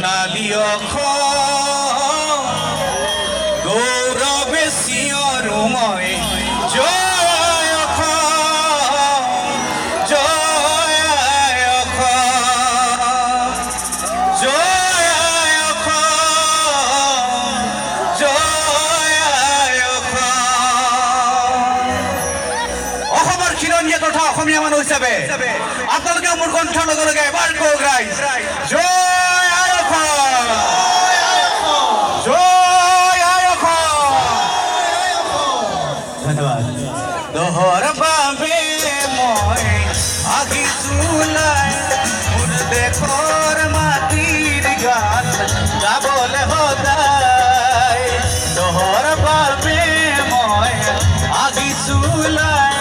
সোণালী অসম গৌৰৱে চিঞৰো মই জয় অসম জয় অসম জয় অসম জয় অসম অসমৰ খিলঞ্জীয়া তথা অসমীয়া মানুহ হিচাপে আপোনালোকে মোৰ কণ্ঠৰ লগে লগে এবাৰ কওক ৰাইজ জয় আই অসম জয় আই অসম ধন্যবাদ দহৰ বাবে মই আহিছো ওলাই মোৰ দেশৰ মাটিৰ গান গাবলৈ সদায় দহৰ বাবে মই আহিছো ওলাই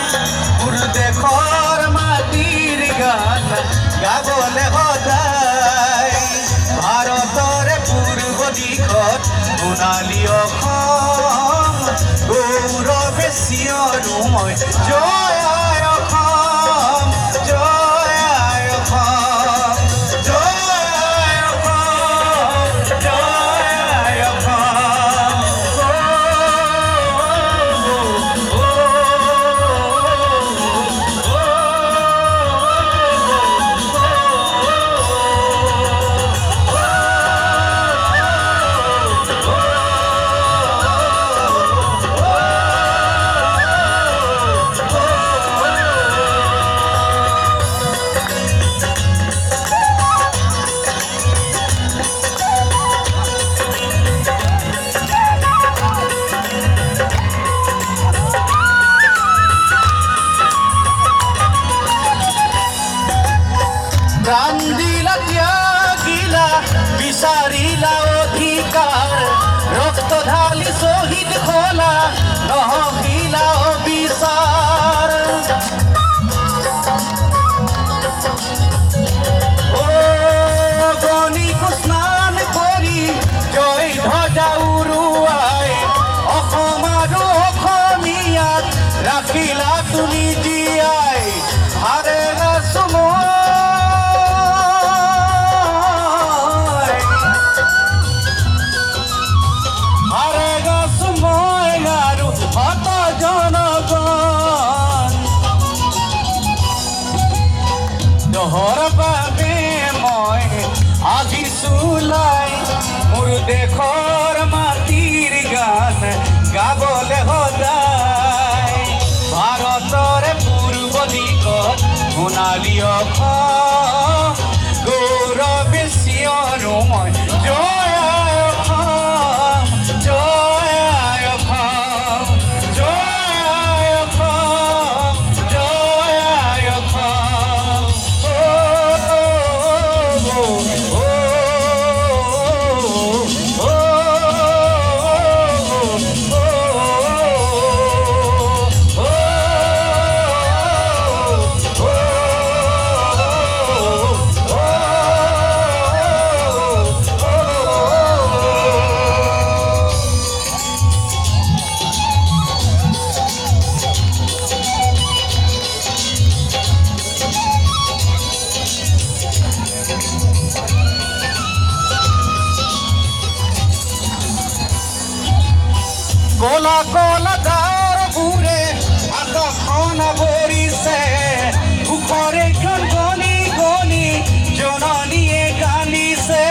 মোৰ দেশৰ মাটিৰ গান গাবলৈ সদায় ভাৰতৰে পূৰ্ব দিশত সোণালী অসম গৌৰৱে চিঞৰো মই জয় আই অসম জয় আই অসম জয় আই অসম জয় আই অসম প্ৰাণ দিলা ত্যাগিলা বিচাৰিলা অধিকাৰ ৰক্ত ঢালি শ্বহীদ হলা নহহিলা অবিচাৰ গণিক স্নান কৰি জয় ধ্বজা উৰুৱাই অসম আৰু অসমীয়াক ৰাখিলা তুমি জীয়াই হাৰে নাচো দহৰ বাবে মই আহিছো ওলাই মোৰ দেশৰ মাটিৰ গান গাবলৈ সদায় ভাৰতৰে পূৰ্ব দিশত সোণালী অসম গৌৰৱে চিঞৰো মই জয় আই অসম জয় আই অসম জয় আই অসম জয় আই অসম কলা কলা গাঁৱৰ বুৰে আকাশখন ভৰিছে ওপৰে গণি গণি জননীয়ে গানিছে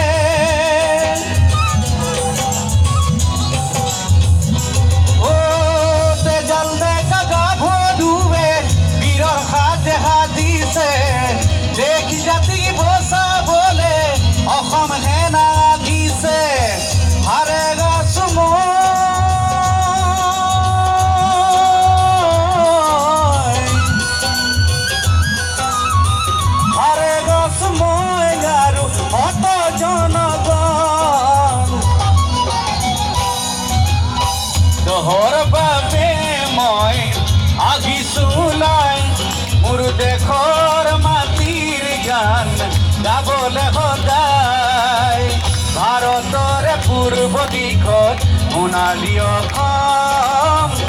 তেজাল ডেকা গাভৰুৱে বীৰৰ হাতে হাতিছে দেশ জাতি বচাবলে অসম সেনা দিছে হাৰে গাছো দহৰ বাবে মই আহিছো ওলাই মোৰ দেশৰ মাটিৰ গান গাবলৈ সদায় ভাৰতৰে পূৰ্ব দিশত সোণালী অসম